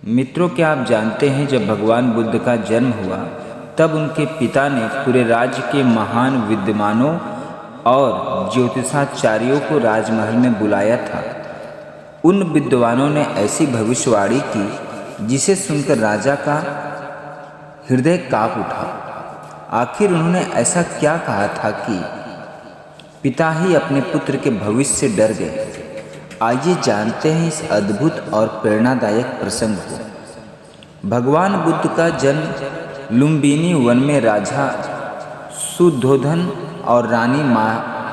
मित्रों, क्या आप जानते हैं जब भगवान बुद्ध का जन्म हुआ तब उनके पिता ने पूरे राज्य के महान विद्वानों और ज्योतिषाचार्यों को राजमहल में बुलाया था। उन विद्वानों ने ऐसी भविष्यवाणी की जिसे सुनकर राजा का हृदय कांप उठा। आखिर उन्होंने ऐसा क्या कहा था कि पिता ही अपने पुत्र के भविष्य से डर गए। आइए जानते हैं इस अद्भुत और प्रेरणादायक प्रसंग को। भगवान बुद्ध का जन्म लुम्बिनी वन में राजा सुद्धोधन और रानी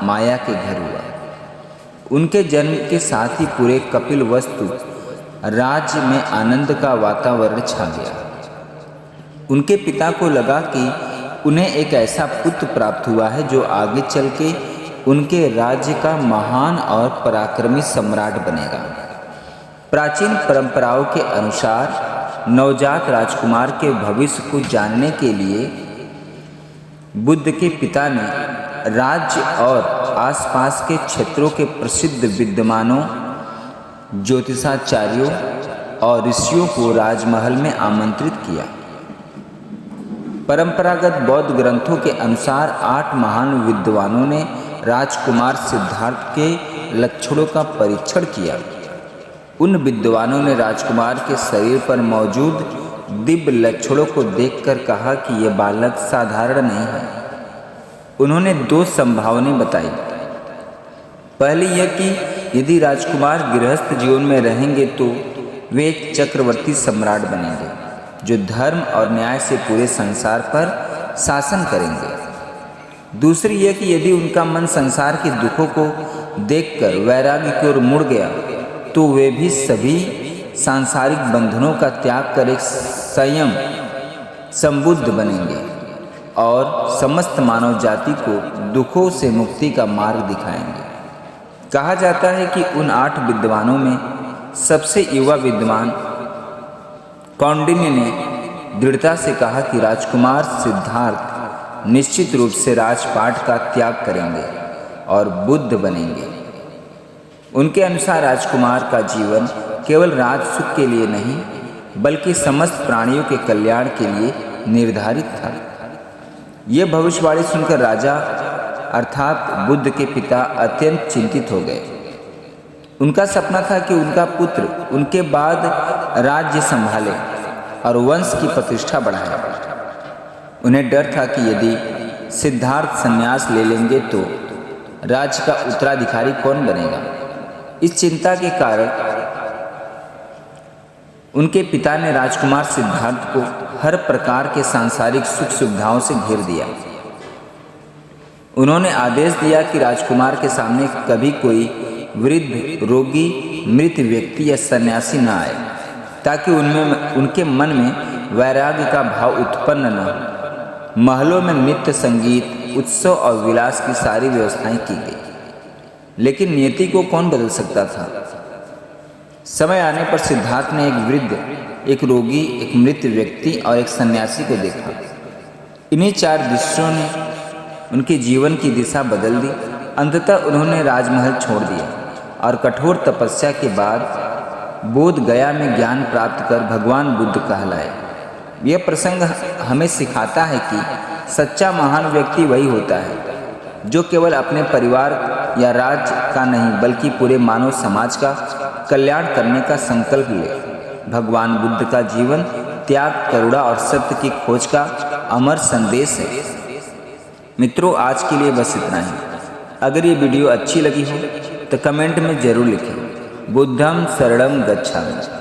माया के घर हुआ। उनके जन्म के साथ ही पूरे कपिलवस्तु राज्य में आनंद का वातावरण छा गया। उनके पिता को लगा कि उन्हें एक ऐसा पुत्र प्राप्त हुआ है जो आगे चल के उनके राज्य का महान और पराक्रमी सम्राट बनेगा। प्राचीन परंपराओं के अनुसार नवजात राजकुमार के भविष्य को जानने के लिए बुद्ध के पिता ने राज्य और आसपास के क्षेत्रों के प्रसिद्ध विद्वानों, ज्योतिषाचार्यों और ऋषियों को राजमहल में आमंत्रित किया। परंपरागत बौद्ध ग्रंथों के अनुसार 8 महान विद्वानों ने राजकुमार सिद्धार्थ के लक्षणों का परीक्षण किया। उन विद्वानों ने राजकुमार के शरीर पर मौजूद दिव्य लक्षणों को देखकर कहा कि यह बालक साधारण नहीं है। उन्होंने 2 संभावनाएं बताई। पहली यह कि यदि राजकुमार गृहस्थ जीवन में रहेंगे तो वे एक चक्रवर्ती सम्राट बनेंगे जो धर्म और न्याय से पूरे संसार पर शासन करेंगे। दूसरी यह कि यदि उनका मन संसार के दुखों को देखकर वैराग्य की ओर मुड़ गया तो वे भी सभी सांसारिक बंधनों का त्याग कर एक संयम संबुद्ध बनेंगे और समस्त मानव जाति को दुखों से मुक्ति का मार्ग दिखाएंगे। कहा जाता है कि उन 8 विद्वानों में सबसे युवा विद्वान कौंडिन्य ने दृढ़ता से कहा कि राजकुमार सिद्धार्थ निश्चित रूप से राजपाट का त्याग करेंगे और बुद्ध बनेंगे। उनके अनुसार राजकुमार का जीवन केवल राज सुख के लिए नहीं बल्कि समस्त प्राणियों के कल्याण के लिए निर्धारित था। यह भविष्यवाणी सुनकर राजा अर्थात बुद्ध के पिता अत्यंत चिंतित हो गए। उनका सपना था कि उनका पुत्र उनके बाद राज्य संभाले और वंश की प्रतिष्ठा बढ़ाए। उन्हें डर था कि यदि सिद्धार्थ संन्यास ले लेंगे तो राज्य का उत्तराधिकारी कौन बनेगा। इस चिंता के कारण उनके पिता ने राजकुमार सिद्धार्थ को हर प्रकार के सांसारिक सुख सुविधाओं से घेर दिया। उन्होंने आदेश दिया कि राजकुमार के सामने कभी कोई वृद्ध, रोगी, मृत व्यक्ति या सन्यासी न आए ताकि उनके मन में वैराग्य का भाव उत्पन्न न हो। महलों में नृत्य, संगीत, उत्सव और विलास की सारी व्यवस्थाएं की गई। लेकिन नियति को कौन बदल सकता था। समय आने पर सिद्धार्थ ने एक वृद्ध, एक रोगी, एक मृत व्यक्ति और एक सन्यासी को देखा। इन्हीं 4 दृश्यों ने उनके जीवन की दिशा बदल दी। अंततः उन्होंने राजमहल छोड़ दिया और कठोर तपस्या के बाद बोध गया में ज्ञान प्राप्त कर भगवान बुद्ध कहलाए। यह प्रसंग हमें सिखाता है कि सच्चा महान व्यक्ति वही होता है जो केवल अपने परिवार या राज्य का नहीं बल्कि पूरे मानव समाज का कल्याण करने का संकल्प ले। भगवान बुद्ध का जीवन त्याग, करुणा और सत्य की खोज का अमर संदेश है। मित्रों, आज के लिए बस इतना ही। अगर ये वीडियो अच्छी लगी हो तो कमेंट में ज़रूर लिखें। बुद्धं शरणं गच्छामि।